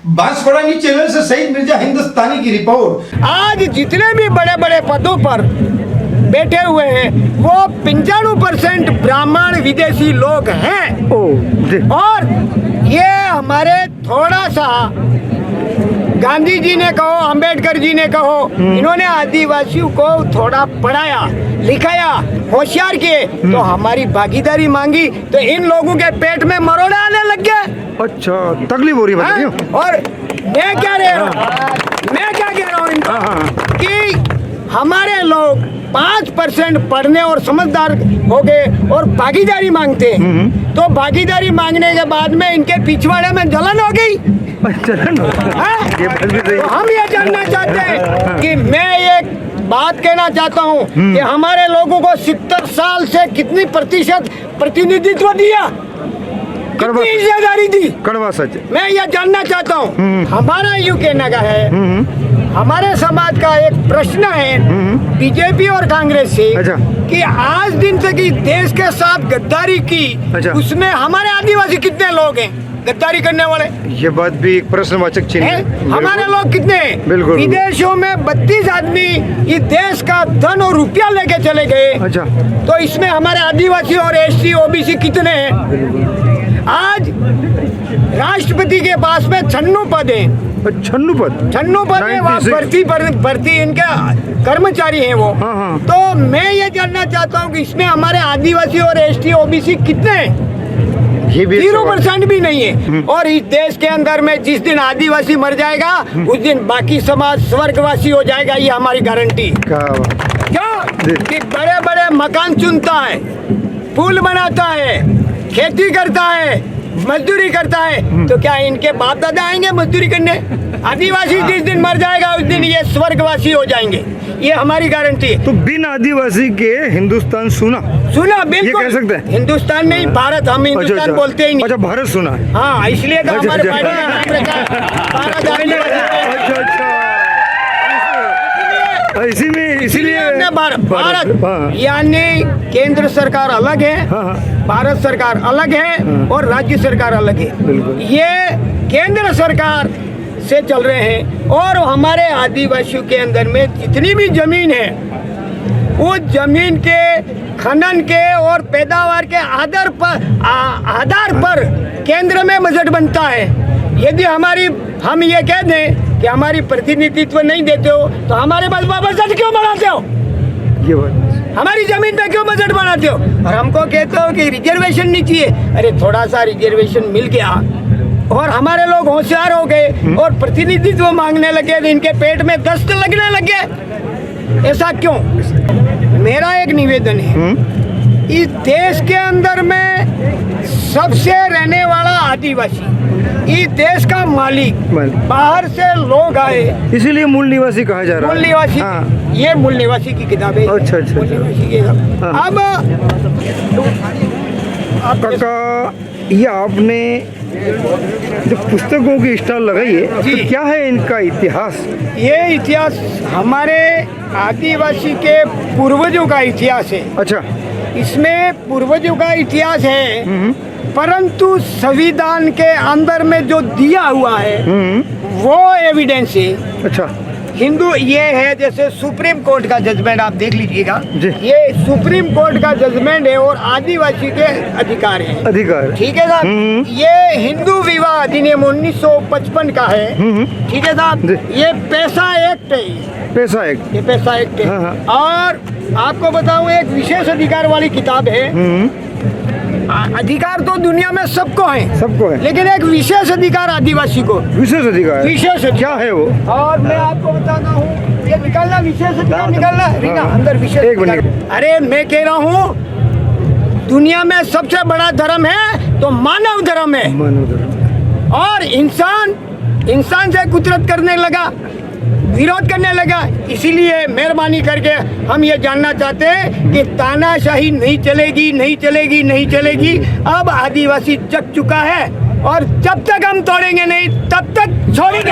Banswara channel से सईद मिर्जा हिंदुस्तानी की report. आज जितने भी बड़े बड़े पदों पर बैठे हुए हैं वो 95% ब्राह्मण विदेशी लोग हैं। और ये हमारे थोड़ा सा गांधी जी ने कहो, अंबेडकर जी ने कहो, इन्होंने आदिवासियों को थोड़ा पढ़ाया लिखाया, होशियार किए, तो हमारी भागीदारी मांगी तो इन लोगों के पेट में मरोड़े आने लग गए। अच्छा, तकलीफ हो रही है और मैं क्या कह रहा हूँ इनको कि हमारे लोग 5% पढ़ने और समझदार हो गए और भागीदारी मांगते हैं, तो भागीदारी मांगने के बाद में इनके पिछवाड़े में जलन हो गई। तो हम ये जानना चाहते हैं कि मैं एक बात कहना चाहता हूँ कि हमारे लोगों को 70 साल से कितनी प्रतिशत प्रतिनिधित्व दिया, कितनी हिस्सेदारी दी, कड़वा सच मैं ये जानना चाहता हूँ। हमारा यूं कहना का है, हमारे समाज का एक प्रश्न है बीजेपी और कांग्रेस से कि आज दिन तक देश के साथ गद्दारी की, उसमें हमारे आदिवासी कितने लोग हैं गद्दारी करने वाले? ये बात भी एक प्रश्नवाचक चिन्ह है। हमारे लोग कितने हैं? बिल्कुल। विदेशों में 32 आदमी इस देश का धन और रुपया लेके चले गए। तो इसमें हमारे आदिवासी और एससी ओबीसी कितने हैं? आज राष्ट्रपति के पास में 96 पद है। 96 पद है, वहाँ भर्ती इनके कर्मचारी हैं वो। तो मैं ये जानना चाहता हूँ कि इसमें हमारे आदिवासी और एसटी ओबीसी कितने हैं? 0% भी नहीं है। और इस देश के अंदर में जिस दिन आदिवासी मर जाएगा उस दिन बाकी समाज स्वर्गवासी हो जाएगा, ये हमारी गारंटी। क्यों कि बड़े बड़े मकान चुनता है, पुल बनाता है, खेती करता है, मजदूरी करता है, तो क्या इनके बाप दादा आएंगे मजदूरी करने? आदिवासी जिस दिन मर जाएगा उस दिन ये स्वर्गवासी हो जाएंगे, ये हमारी गारंटी है। तो बिन आदिवासी के हिंदुस्तान सुना बिल्कुल ये कह सकते हैं। हिंदुस्तान नहीं, भारत। हम हिंदुस्तान बोलते ही नहीं। अच्छा, भारत सुना है। हाँ, इसलिए तो हमारे पार्टी का नाम रखा है। इसीलिए हमने भारत यानी केंद्र सरकार अलग है, भारत सरकार अलग है और राज्य सरकार अलग है। ये केंद्र सरकार से चल रहे हैं और हमारे आदिवासियों के अंदर में जितनी भी जमीन है वो जमीन के खनन के और पैदावार के आधार पर केंद्र में बजट बनता है। यदि हम ये कह दें कि हमारी प्रतिनिधित्व नहीं देते हो तो हमारे पास बजट क्यों बनाते हो? हमारी जमीन पे क्यों बजट बनाते हो? और हमको कहते हो कि रिजर्वेशन नहीं चाहिए। अरे थोड़ा सा रिजर्वेशन मिल गया और हमारे लोग होशियार हो गए और प्रतिनिधित्व मांगने लगे तो इनके पेट में दस्त लगने लगे। ऐसा क्यों? मेरा एक निवेदन है, इस देश के अंदर में सबसे रहने वाला आदिवासी, इस देश का मालिक, बाहर से लोग आए इसीलिए मूल निवासी कहा जा रहा है। मूल निवासी, ये मूल निवासी की किताब है। अच्छा। अब काका, ये आपने जो पुस्तकों की स्टॉल लगाई है, तो क्या है इनका इतिहास? ये इतिहास हमारे आदिवासी के पूर्वजों का इतिहास है। अच्छा, इसमें पूर्वजों का इतिहास है, परंतु संविधान के अंदर में जो दिया हुआ है वो एविडेंस है। अच्छा, हिंदू ये है, जैसे सुप्रीम कोर्ट का जजमेंट आप देख लीजिएगा, ये सुप्रीम कोर्ट का जजमेंट है और आदिवासी के अधिकार है। ठीक है साहब। ये हिंदू विवाह अधिनियम 1955 का है। ठीक है साहब। ये पैसा एक्ट है, ये पैसा एक्ट है। और आपको बताऊं, एक विशेष अधिकार वाली किताब है। अधिकार तो दुनिया में सबको है, लेकिन एक विशेष अधिकार आदिवासी को। विशेष अधिकार क्या है वो? और मैं आपको बताता हूँ, ये निकालना विशेष अधिकार निकालना अंदर विशेष। एक मिनट। अरे मैं कह रहा हूँ दुनिया में सबसे बड़ा धर्म है तो मानव धर्म है। और इंसान से कुदरत करने लगा, विरोध करने लगा। इसीलिए मेहरबानी करके हम ये जानना चाहते हैं कि तानाशाही नहीं चलेगी। अब आदिवासी जग चुका है और जब तक हम तोड़ेंगे नहीं तब तक छोड़ेंगे।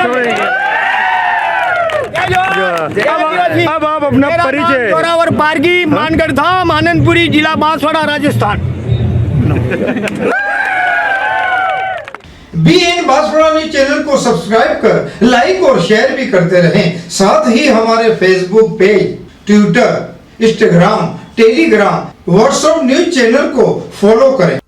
अब आप अपना परिचय। जोरावर पारगी, मानगढ़ धाम, आनंदपुरी, जिला Banswara, Rajasthan. BN Banswara news channel को सब्सक्राइब कर लाइक और शेयर भी करते रहें। साथ ही हमारे Facebook page, Twitter, Instagram, Telegram, WhatsApp news channel को फॉलो करें।